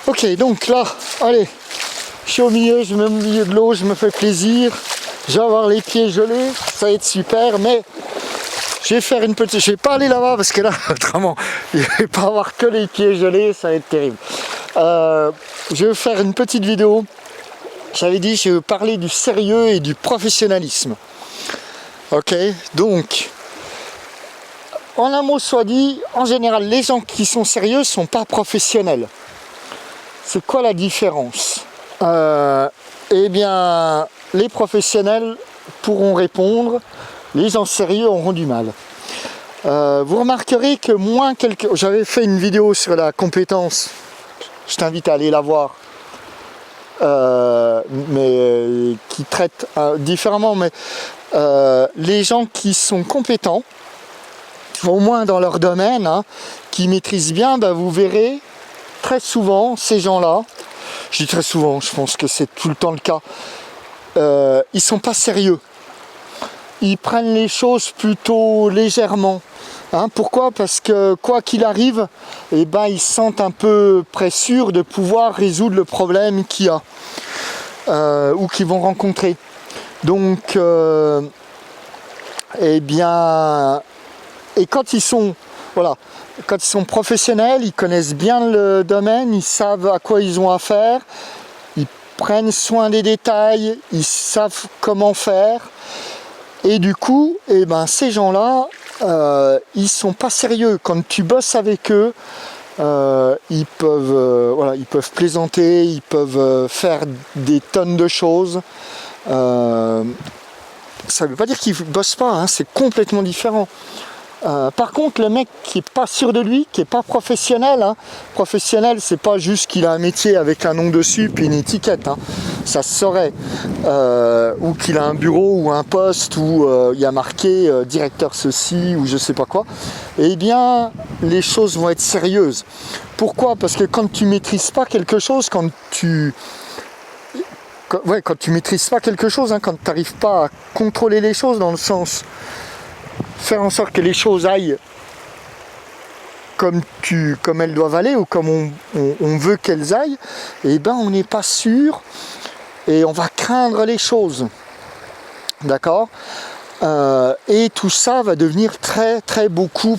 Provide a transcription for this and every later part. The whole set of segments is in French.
Ok, donc là, allez, je suis au milieu, je me mets au milieu de l'eau, je me fais plaisir. Je vais avoir les pieds gelés, ça va être super, mais je vais faire une petite... Je vais pas aller là-bas parce que là, autrement, je vais pas avoir que les pieds gelés, ça va être terrible. Je vais faire une petite vidéo. J'avais dit, je vais parler du sérieux et du professionnalisme. Ok, donc, en un mot soit dit, en général, les gens qui sont sérieux ne sont pas professionnels. C'est quoi la différence? Eh bien, les professionnels pourront répondre, les gens sérieux auront du mal. Vous remarquerez que j'avais fait une vidéo sur la compétence, je t'invite à aller la voir, mais qui traite différemment, mais les gens qui sont compétents, au moins dans leur domaine, hein, qui maîtrisent bien, ben, vous verrez très souvent ces gens-là, je dis très souvent, je pense que c'est tout le temps le cas, ils sont pas sérieux. Ils prennent les choses plutôt légèrement. Hein, pourquoi? Parce que quoi qu'il arrive, eh ben, ils se sentent un peu près sûrs de pouvoir résoudre le problème qu'il y a ou qu'ils vont rencontrer. Donc, eh bien, et quand ils sont, voilà, quand ils sont professionnels, ils connaissent bien le domaine, ils savent à quoi ils ont affaire, ils prennent soin des détails, ils savent comment faire. Et du coup, eh ben, ces gens-là, ils sont pas sérieux. Quand tu bosses avec eux, ils peuvent plaisanter, ils peuvent faire des tonnes de choses. Ça ne veut pas dire qu'ils bossent pas, hein, c'est complètement différent. Par contre, le mec qui est pas sûr de lui, qui est pas professionnel, hein, professionnel, c'est pas juste qu'il a un métier avec un nom dessus puis une étiquette, hein, ça se saurait, ou qu'il a un bureau ou un poste où il y a marqué directeur ceci ou je sais pas quoi. Eh bien, les choses vont être sérieuses. Pourquoi? Parce que quand tu maîtrises pas quelque chose, quand tu maîtrises pas quelque chose, hein, quand tu n'arrives pas à contrôler les choses dans le sens faire en sorte que les choses aillent comme elles doivent aller ou comme on veut qu'elles aillent, et ben on n'est pas sûr et on va craindre les choses. D'accord? Et tout ça va devenir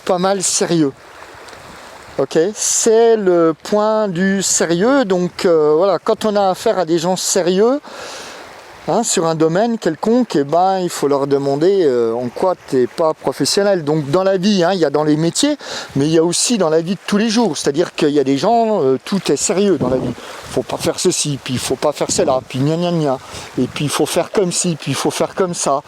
pas mal sérieux. Ok? C'est le point du sérieux. Donc voilà, quand on a affaire à des gens sérieux, hein, sur un domaine quelconque, eh ben, il faut leur demander en quoi tu n'es pas professionnel. Donc dans la vie, hein, il y a dans les métiers, mais il y a aussi dans la vie de tous les jours. C'est-à-dire qu'il y a des gens, tout est sérieux dans la vie. Il ne faut pas faire ceci, puis il ne faut pas faire cela, puis gna gna gna. Et puis il faut faire comme ci, puis il faut faire comme ça.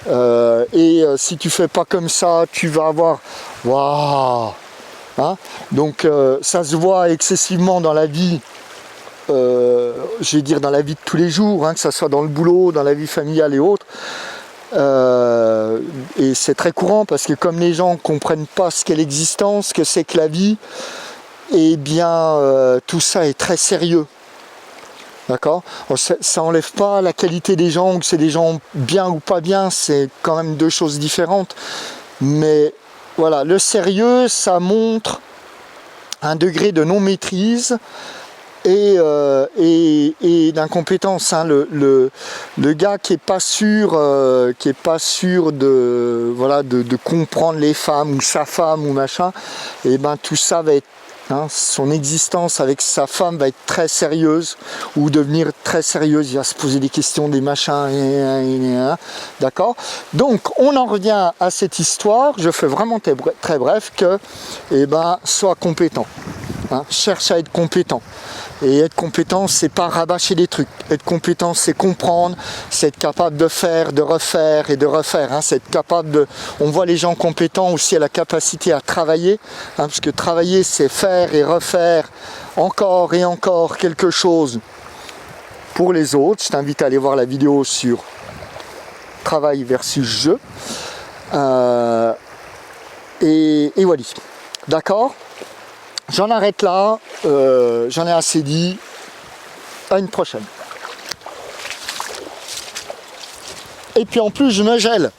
Si tu ne fais pas comme ça, tu vas avoir... Waouh, hein, donc ça se voit excessivement dans la vie. Je vais dire dans la vie de tous les jours, hein, que ce soit dans le boulot, dans la vie familiale et autres. Et c'est très courant parce que comme les gens ne comprennent pas ce qu'est l'existence, ce que c'est que la vie, eh bien tout ça est très sérieux. D'accord? Ça n'enlève pas la qualité des gens, ou que c'est des gens bien ou pas bien, c'est quand même deux choses différentes. Mais voilà, le sérieux, ça montre un degré de non-maîtrise et d'incompétence, hein. Le gars qui est pas sûr de comprendre les femmes ou sa femme ou machin, et ben tout ça va être, hein, son existence avec sa femme va être très sérieuse ou devenir très sérieuse, il va se poser des questions, des machins, d'accord? Donc on en revient à cette histoire, je fais vraiment très bref, que sois compétent, hein, cherche à être compétent. Et être compétent, c'est pas rabâcher des trucs. Être compétent, c'est comprendre, c'est être capable de faire, de refaire et de refaire. Hein. C'est être capable de... On voit les gens compétents aussi à la capacité à travailler, hein, parce que travailler, c'est faire et refaire encore et encore quelque chose pour les autres. Je t'invite à aller voir la vidéo sur travail versus jeu. Et voilà. D'accord ? J'en arrête là, j'en ai assez dit, à une prochaine. Et puis en plus je me gèle.